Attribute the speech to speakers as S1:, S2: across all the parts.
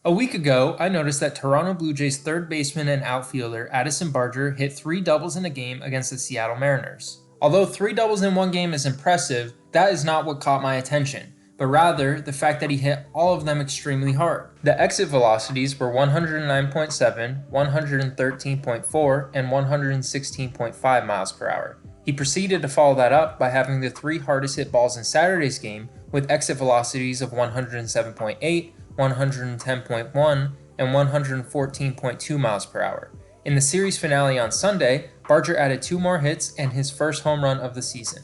S1: A week ago, I noticed that Toronto Blue Jays third baseman and outfielder Addison Barger hit 3 doubles in a game against the Seattle Mariners. Although 3 doubles in one game is impressive, that is not what caught my attention, but rather the fact that he hit all of them extremely hard. The exit velocities were 109.7, 113.4, and 116.5 miles per hour. He proceeded to follow that up by having the 3 hardest hit balls in Saturday's game with exit velocities of 107.8, 110.1, and 114.2 miles per hour. In the series finale on Sunday, Barger added 2 more hits and his first home run of the season.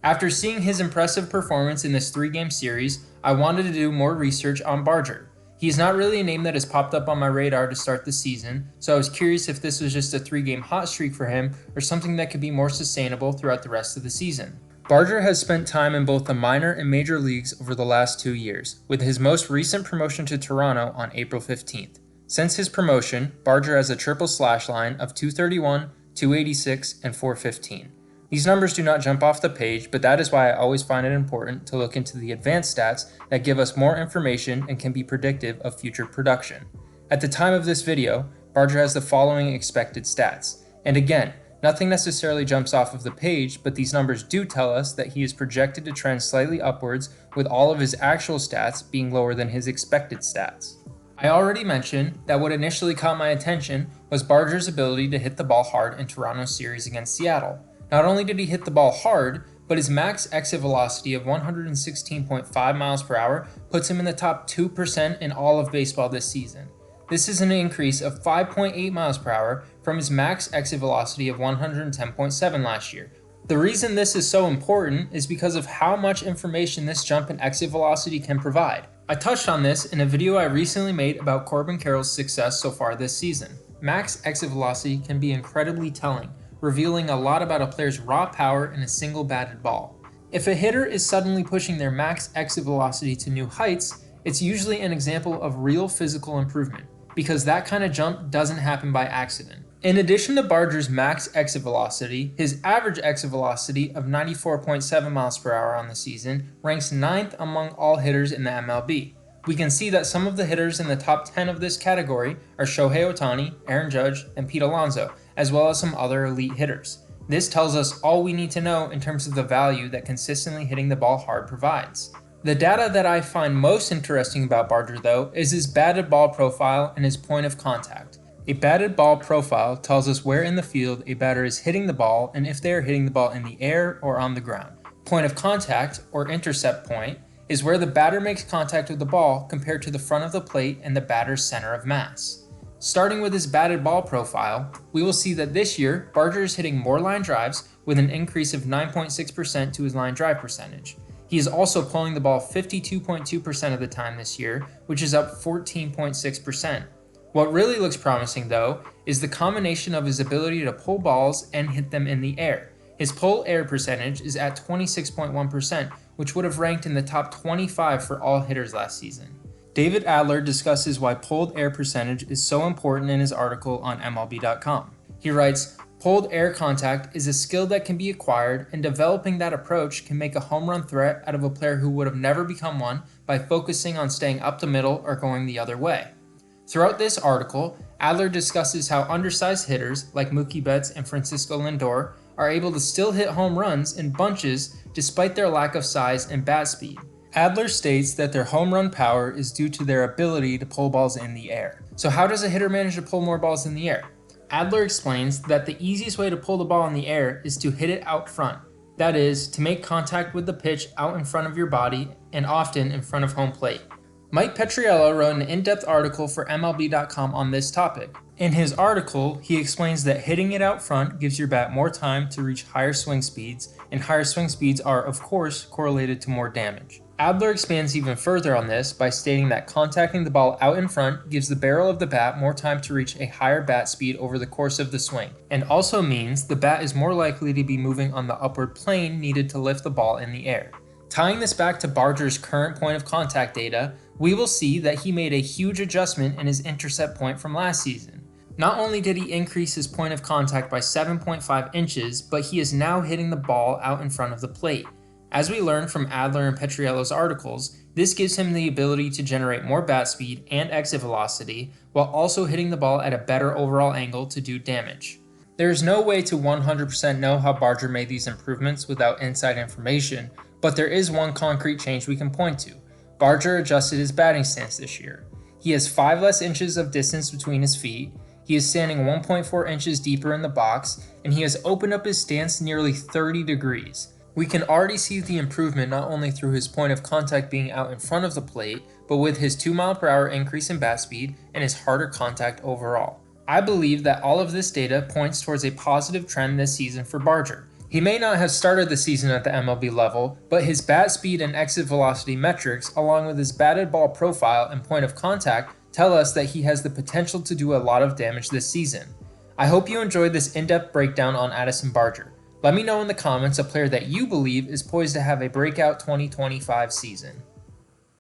S1: After seeing his impressive performance in this 3-game series, I wanted to do more research on Barger. He is not really a name that has popped up on my radar to start the season, so I was curious if this was just a 3-game hot streak for him or something that could be more sustainable throughout the rest of the season. Barger has spent time in both the minor and major leagues over the last 2 years, with his most recent promotion to Toronto on April 15th. Since his promotion, Barger has a triple slash line of 231, 286, and 415. These numbers do not jump off the page, but that is why I always find it important to look into the advanced stats that give us more information and can be predictive of future production. At the time of this video, Barger has the following expected stats, and again, nothing necessarily jumps off of the page, but these numbers do tell us that he is projected to trend slightly upwards, with all of his actual stats being lower than his expected stats. I already mentioned that what initially caught my attention was Barger's ability to hit the ball hard in Toronto's series against Seattle. Not only did he hit the ball hard, but his max exit velocity of 116.5 miles per hour puts him in the top 2% in all of baseball this season. This is an increase of 5.8 miles per hour from his max exit velocity of 110.7 last year. The reason this is so important is because of how much information this jump in exit velocity can provide. I touched on this in a video I recently made about Corbin Carroll's success so far this season. Max exit velocity can be incredibly telling, revealing a lot about a player's raw power in a single batted ball. If a hitter is suddenly pushing their max exit velocity to new heights, it's usually an example of real physical improvement, because that kind of jump doesn't happen by accident. In addition to Barger's max exit velocity, his average exit velocity of 94.7 miles per hour on the season ranks 9th among all hitters in the MLB. We can see that some of the hitters in the top 10 of this category are Shohei Ohtani, Aaron Judge, and Pete Alonso, as well as some other elite hitters. This tells us all we need to know in terms of the value that consistently hitting the ball hard provides. The data that I find most interesting about Barger, though, is his batted ball profile and his point of contact. A batted ball profile tells us where in the field a batter is hitting the ball and if they are hitting the ball in the air or on the ground. Point of contact, or intercept point, is where the batter makes contact with the ball compared to the front of the plate and the batter's center of mass. Starting with his batted ball profile, we will see that this year, Barger is hitting more line drives with an increase of 9.6% to his line drive percentage. He is also pulling the ball 52.2% of the time this year, which is up 14.6%. What really looks promising, though, is the combination of his ability to pull balls and hit them in the air. His pull air percentage is at 26.1%, which would have ranked in the top 25 for all hitters last season. David Adler discusses why pulled air percentage is so important in his article on MLB.com. He writes, "Pulled air contact is a skill that can be acquired, and developing that approach can make a home run threat out of a player who would have never become one by focusing on staying up the middle or going the other way." Throughout this article, Adler discusses how undersized hitters like Mookie Betts and Francisco Lindor are able to still hit home runs in bunches despite their lack of size and bat speed. Adler states that their home run power is due to their ability to pull balls in the air. So how does a hitter manage to pull more balls in the air? Adler explains that the easiest way to pull the ball in the air is to hit it out front. That is, to make contact with the pitch out in front of your body and often in front of home plate. Mike Petriello wrote an in-depth article for MLB.com on this topic. In his article, he explains that hitting it out front gives your bat more time to reach higher swing speeds, and higher swing speeds are, of course, correlated to more damage. Adler expands even further on this by stating that contacting the ball out in front gives the barrel of the bat more time to reach a higher bat speed over the course of the swing, and also means the bat is more likely to be moving on the upward plane needed to lift the ball in the air. Tying this back to Barger's current point of contact data, we will see that he made a huge adjustment in his intercept point from last season. Not only did he increase his point of contact by 7.5 inches, but he is now hitting the ball out in front of the plate. As we learned from Adler and Petriello's articles, this gives him the ability to generate more bat speed and exit velocity while also hitting the ball at a better overall angle to do damage. There is no way to 100% know how Barger made these improvements without inside information, but there is one concrete change we can point to. Barger adjusted his batting stance this year. He has 5 less inches of distance between his feet, he is standing 1.4 inches deeper in the box, and he has opened up his stance nearly 30 degrees. We can already see the improvement not only through his point of contact being out in front of the plate, but with his 2 mph increase in bat speed and his harder contact overall. I believe that all of this data points towards a positive trend this season for Barger. He may not have started the season at the MLB level, but his bat speed and exit velocity metrics, along with his batted ball profile and point of contact, tell us that he has the potential to do a lot of damage this season. I hope you enjoyed this in-depth breakdown on Addison Barger. Let me know in the comments a player that you believe is poised to have a breakout 2025 season.